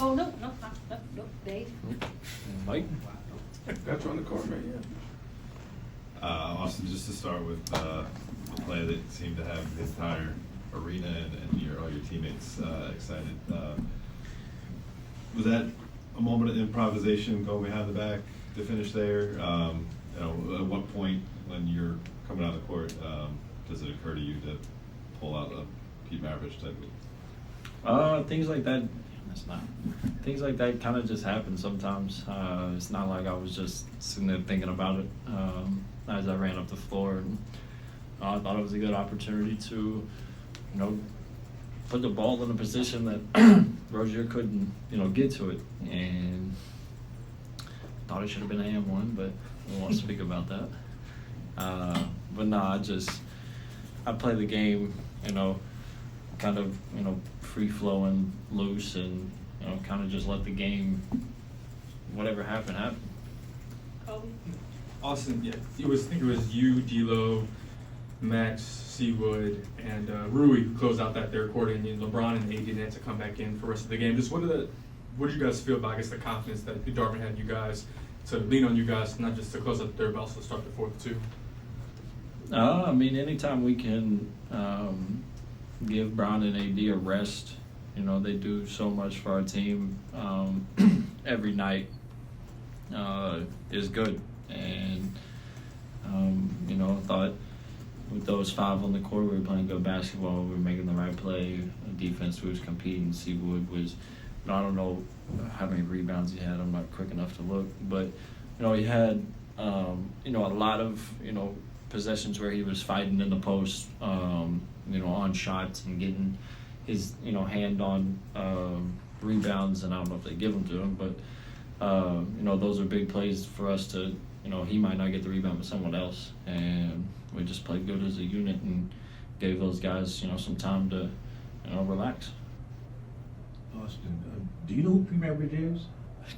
Oh, no, Dave. Mike? Got you on the court, man, yeah. Austin, just to start with the play that seemed to have the entire arena and all your teammates excited. Was that a moment of improvisation going behind the back to finish there? At what point when you're coming out of the court does it occur to you to pull out a Pete Maravich type of? Things like that. Things like that kind of just happen sometimes. It's not like I was just sitting there thinking about it as I ran up the floor. And I thought it was a good opportunity to, put the ball in a position that Rozier couldn't, get to it. And thought it should have been an and one, but I don't want to speak about that. But no, I play the game, kind of, free flowing, loose, and kind of just let the game, whatever happened, happen. Kobe. Austin, yeah, I think it was you, D'Lo, Max, Seawood, and Rui who closed out that third quarter, and LeBron and AD had to come back in for the rest of the game. Just what did you guys feel about, I guess, the confidence that Darvin had in you guys to lean on you guys, not just to close out the third, but also start the fourth too? Anytime we can give Brown and AD a rest, they do so much for our team every night is good. And, thought with those five on the court, we were playing good basketball, we were making the right play, defense was competing. Seawood was, I don't know how many rebounds he had, I'm not quick enough to look, but, he had, a lot of, possessions where he was fighting in the post, on shots and getting his, hand on rebounds, and I don't know if they give them to him, but, those are big plays for us to, he might not get the rebound but someone else, and we just played good as a unit and gave those guys, some time to, relax. Austin, do you know who Pete Maravich is?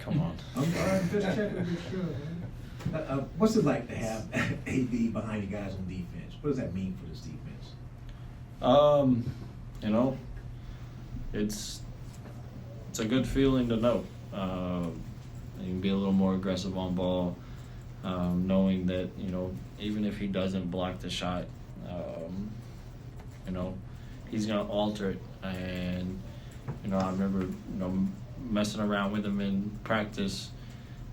Come on. I'm just checking to be sure, man. What's it like to have AD behind you guys on defense? What does that mean for this defense? It's a good feeling to know. You can be a little more aggressive on ball, knowing that, even if he doesn't block the shot, he's going to alter it. And, I remember, messing around with him in practice.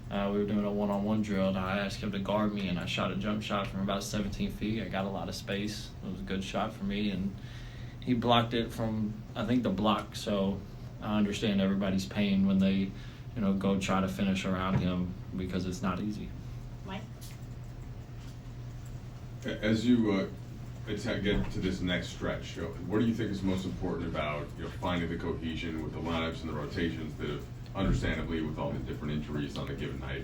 We were doing a one-on-one drill, and I asked him to guard me, and I shot a jump shot from about 17 feet. I got a lot of space. It was a good shot for me, and he blocked it from, I think, the block. So I understand everybody's pain when they, go try to finish around him, because it's not easy. Mike? As you get to this next stretch, what do you think is most important about finding the cohesion with the lineups and the rotations that have, understandably, with all the different injuries on a given night,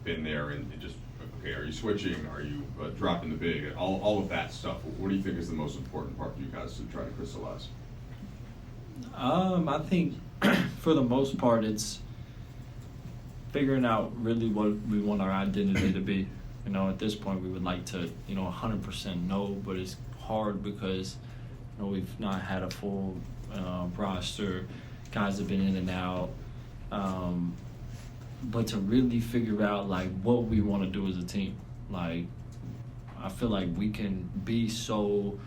been there and just, okay, are you switching? Are you dropping the big? All of that stuff. What do you think is the most important part for you guys to try to crystallize? I think for the most part, it's figuring out really what we want our identity to be. At this point, we would like to, 100% know, but it's hard because, we've not had a full roster. Guys have been in and out. But to really figure out, what we want to do as a team. I feel like we can be so,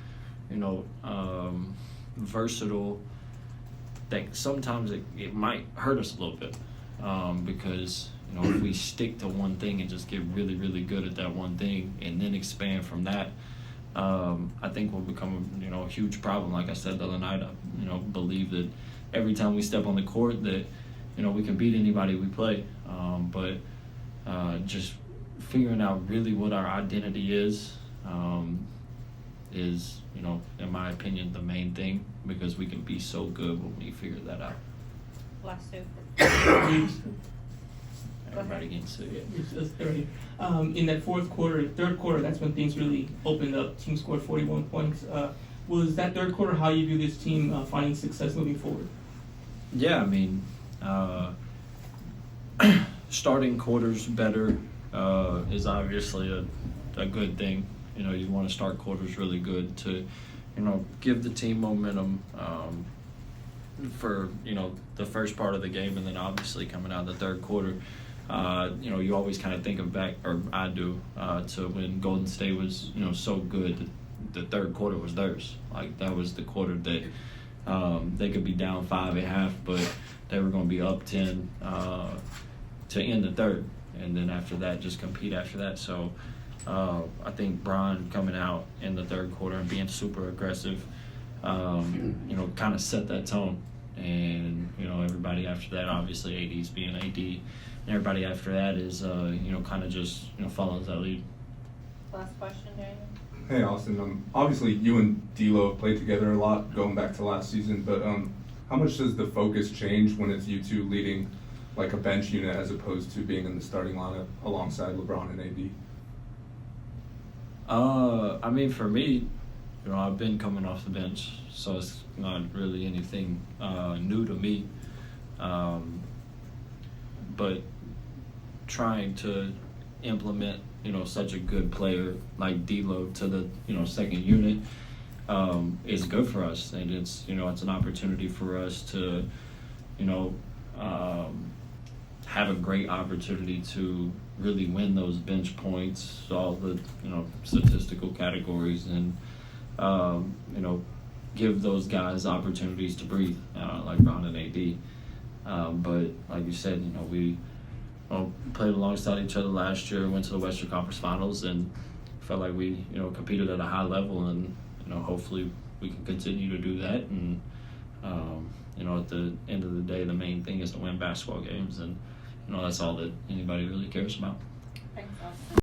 versatile that sometimes it might hurt us a little bit. Because, if we stick to one thing and just get really, really good at that one thing and then expand from that, I think will become, a huge problem. Like I said the other night, I, believe that every time we step on the court that, we can beat anybody we play. But just figuring out really what our identity is, in my opinion, the main thing, because we can be so good when we figure that out. Last two. Everybody getting sick. It's 30. In that third quarter, that's when things really opened up. Team scored 41 points. Was that third quarter how you view this team finding success moving forward? Yeah, starting quarters better is obviously a good thing. You want to start quarters really good to, give the team momentum. for, you know, the first part of the game, and then obviously coming out of the third quarter, you know, you always kind of think of back, or I do, to when Golden State was, you know, so good that the third quarter was theirs. Like, that was the quarter that they could be down 5 at half, but they were going to be up 10 to end the third, and then after that, just compete after that. So I think Bron coming out in the third quarter and being super aggressive, you know, kind of set that tone. And, you know, everybody after that, obviously AD's being AD, and everybody after that is, you know, kind of just, you know, follows that lead. Last question, Daniel. Hey Austin, obviously you and D'Lo have played together a lot going back to last season, but how much does the focus change when it's you two leading like a bench unit as opposed to being in the starting lineup alongside LeBron and AD? I mean, for me, you know, I've been coming off the bench, so it's not really anything new to me. But trying to implement, you know, such a good player like D'Lo to the, you know, second unit is good for us, and it's, you know, it's an opportunity for us to, you know, have a great opportunity to really win those bench points, all the, you know, statistical categories, and you know, give those guys opportunities to breathe, like Bron and AD. But like you said, you know, we played alongside each other last year, went to the Western Conference Finals, and felt like we, you know, competed at a high level, and, you know, hopefully we can continue to do that. And you know, at the end of the day, the main thing is to win basketball games, and, you know, that's all that anybody really cares about. Thanks, Austin.